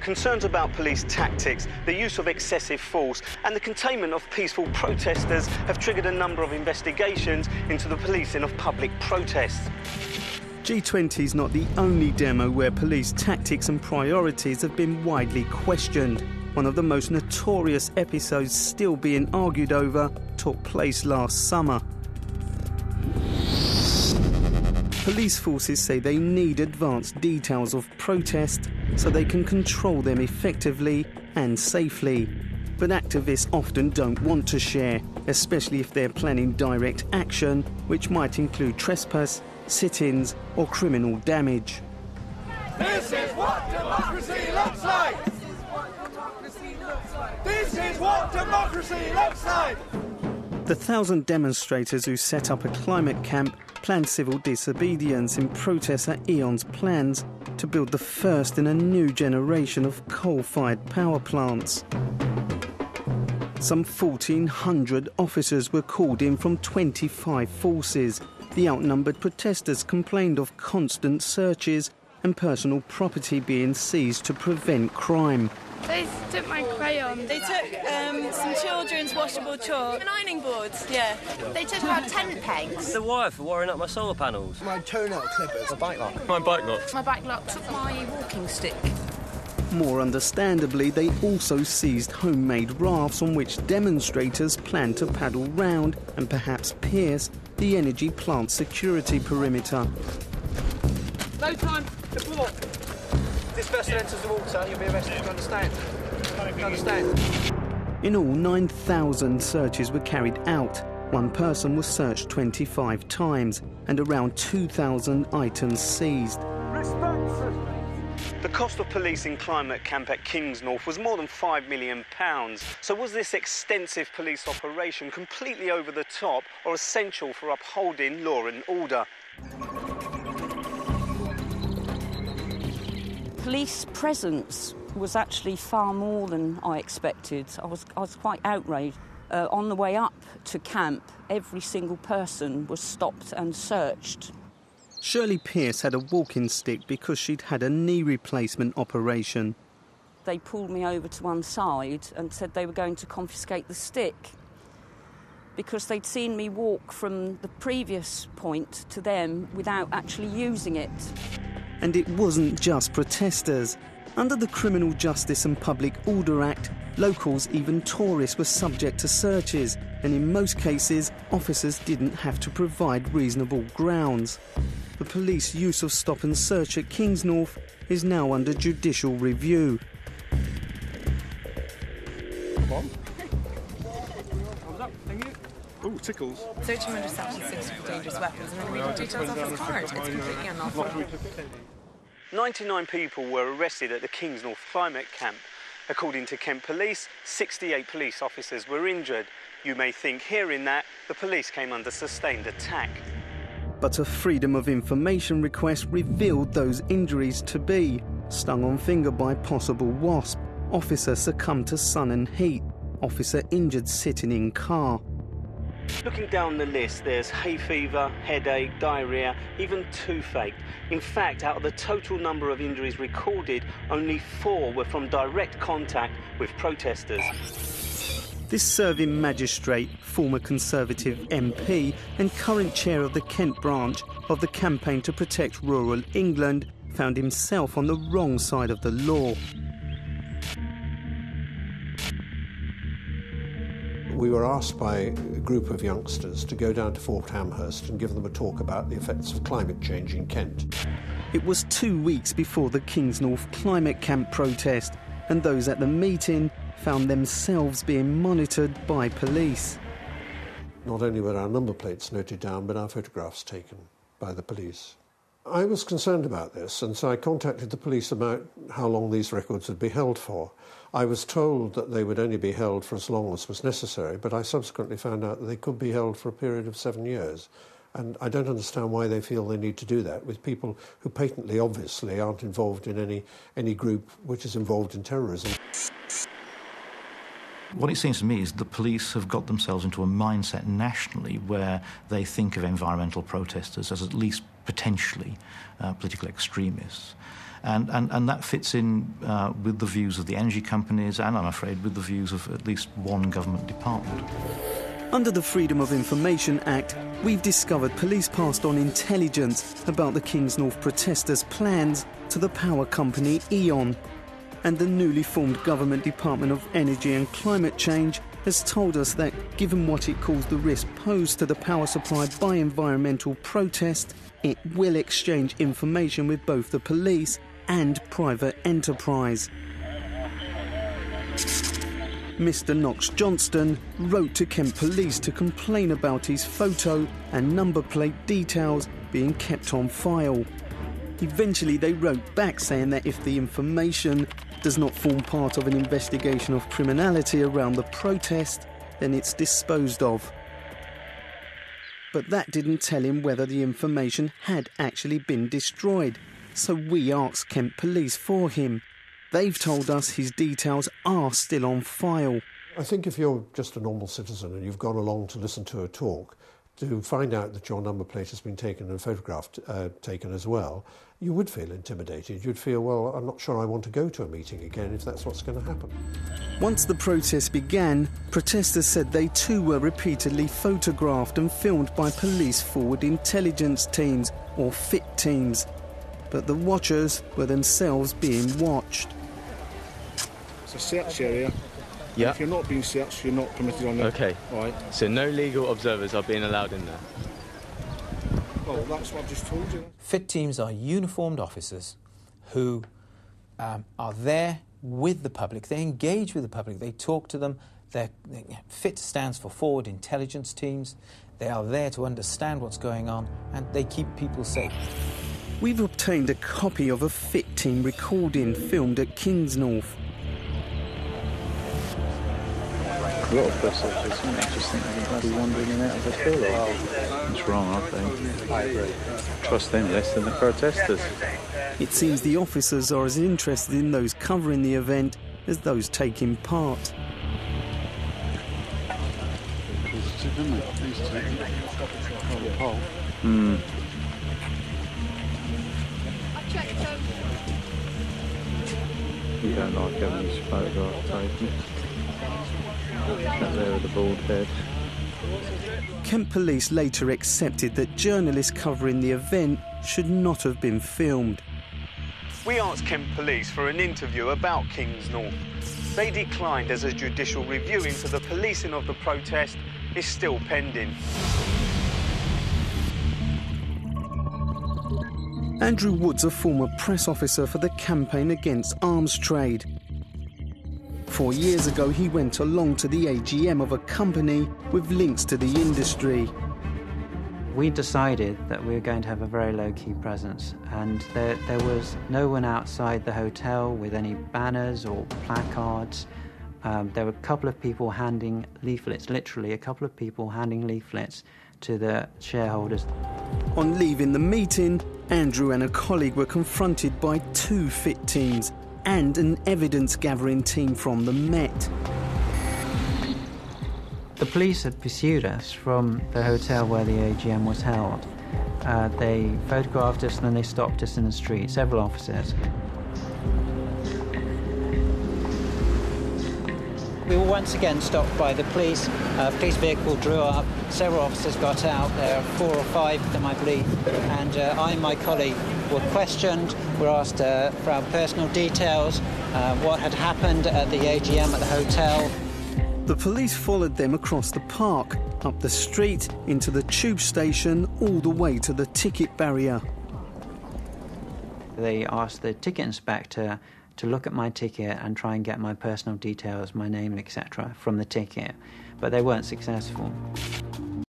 Concerns about police tactics, the use of excessive force and the containment of peaceful protesters have triggered a number of investigations into the policing of public protests. G20 is not the only demo where police tactics and priorities have been widely questioned. One of the most notorious episodes still being argued over took place last summer. Police forces say they need advanced details of protest so they can control them effectively and safely. But activists often don't want to share, especially if they're planning direct action, which might include trespass, sit-ins or criminal damage. This is what democracy looks like! This is what democracy looks like! The 1,000 demonstrators who set up a climate camp planned civil disobedience in protest at E.ON's plans to build the first in a new generation of coal-fired power plants. Some 1,400 officers were called in from 25 forces. The outnumbered protesters complained of constant searches and personal property being seized to prevent crime. They took my crayon. They took some children's washable chalk. And ironing boards, yeah. They took our tent pegs. The wire for wiring up my solar panels. My toenail clippers. My bike lock. My bike lock. My bike lock took my walking stick. More understandably, they also seized homemade rafts on which demonstrators planned to paddle round and perhaps pierce the energy plant security perimeter. No time to walk. This vessel enters the water, you'll be arrested. You understand? You understand? In all, 9,000 searches were carried out. One person was searched 25 times and around 2,000 items seized. The cost of policing climate camp at Kingsnorth was more than £5 million. So was this extensive police operation completely over the top or essential for upholding law and order? Police presence was actually far more than I expected. I was quite outraged. On the way up to camp, every single person was stopped and searched. Shirley Pearce had a walking stick because she'd had a knee replacement operation. They pulled me over to one side and said they were going to confiscate the stick because they'd seen me walk from the previous point to them without actually using it. And it wasn't just protesters. Under the Criminal Justice and Public Order Act, locals, even tourists, were subject to searches, and in most cases, officers didn't have to provide reasonable grounds. The police use of stop and search at Kingsnorth is now under judicial review. Come on. Thumbs up, thank you. Oh, tickles. Searching under Section 6 for dangerous weapons and then reading details off his card. It's completely unlawful. 99 people were arrested at the Kingsnorth climate camp. According to Kent Police, 68 police officers were injured. You may think, hearing that, the police came under sustained attack. But a Freedom of Information request revealed those injuries to be stung on finger by possible wasp, officer succumbed to sun and heat, officer injured sitting in car. Looking down the list, there's hay fever, headache, diarrhoea, even toothache. In fact, out of the total number of injuries recorded, only 4 were from direct contact with protesters. This serving magistrate, former Conservative MP and current chair of the Kent branch of the Campaign to Protect Rural England, found himself on the wrong side of the law. We were asked by a group of youngsters to go down to Fort Amherst and give them a talk about the effects of climate change in Kent. It was 2 weeks before the Kingsnorth climate camp protest, and those at the meeting found themselves being monitored by police. Not only were our number plates noted down, but our photographs taken by the police. I was concerned about this, and so I contacted the police about how long these records would be held for. I was told that they would only be held for as long as was necessary, but I subsequently found out that they could be held for a period of 7 years. And I don't understand why they feel they need to do that with people who patently, obviously, aren't involved in any group which is involved in terrorism. What it seems to me is the police have got themselves into a mindset nationally where they think of environmental protesters as at least potentially political extremists. And that fits in with the views of the energy companies and, I'm afraid, with the views of at least one government department. Under the Freedom of Information Act, we've discovered police passed on intelligence about the Kingsnorth protesters' plans to the power company E.ON. And the newly formed Government Department of Energy and Climate Change has told us that, given what it calls the risk posed to the power supply by environmental protest, it will exchange information with both the police and private enterprise. Mr. Knox Johnston wrote to Kent Police to complain about his photo and number plate details being kept on file. Eventually they wrote back saying that if the information does not form part of an investigation of criminality around the protest, then it's disposed of. But that didn't tell him whether the information had actually been destroyed, so we asked Kent Police for him. They've told us his details are still on file. I think if you're just a normal citizen and you've gone along to listen to a talk, to find out that your number plate has been taken and photographed taken as well, you would feel intimidated. You'd feel, well, I'm not sure I want to go to a meeting again if that's what's going to happen. Once the protest began, protesters said they too were repeatedly photographed and filmed by police forward intelligence teams, or F.I.T teams. But the watchers were themselves being watched. It's a search area. Yeah. If you're not being searched, you're not permitted on there. OK. Right. So no legal observers are being allowed in there? Well, that's what I've just told you. F.I.T teams are uniformed officers who are there with the public. They engage with the public. They talk to them. F.I.T stands for Forward Intelligence Teams. They are there to understand what's going on, and they keep people safe. We've obtained a copy of a F.I.T team recording filmed at Kingsnorth. A lot of press officers just think everybody's wandering in and out of the field. It's wrong, I think. I agree. Trust them less than the protesters. It seems the officers are as interested in those covering the event as those taking part. You don't like having this photograph taken. That there with the bald head. Kent Police later accepted that journalists covering the event should not have been filmed. We asked Kent Police for an interview about Kingsnorth. They declined as a judicial review into the policing of the protest is still pending. Andrew Wood's a former press officer for the campaign against arms trade. 4 years ago, he went along to the AGM of a company with links to the industry. We decided that we were going to have a very low-key presence, and there was no one outside the hotel with any banners or placards. There were a couple of people handing leaflets, literally a couple of people handing leaflets to the shareholders. On leaving the meeting, Andrew and a colleague were confronted by 2 F.I.T teams and an evidence-gathering team from the Met. The police had pursued us from the hotel where the AGM was held. They photographed us and then they stopped us in the street, several officers. We were once again stopped by the police. A police vehicle drew up, several officers got out, there are 4 or 5 of them I believe, and I and my colleague were questioned, were asked for our personal details, what had happened at the AGM at the hotel. The police followed them across the park, up the street, into the tube station, all the way to the ticket barrier. They asked the ticket inspector to look at my ticket and try and get my personal details, my name, etc., from the ticket, but they weren't successful.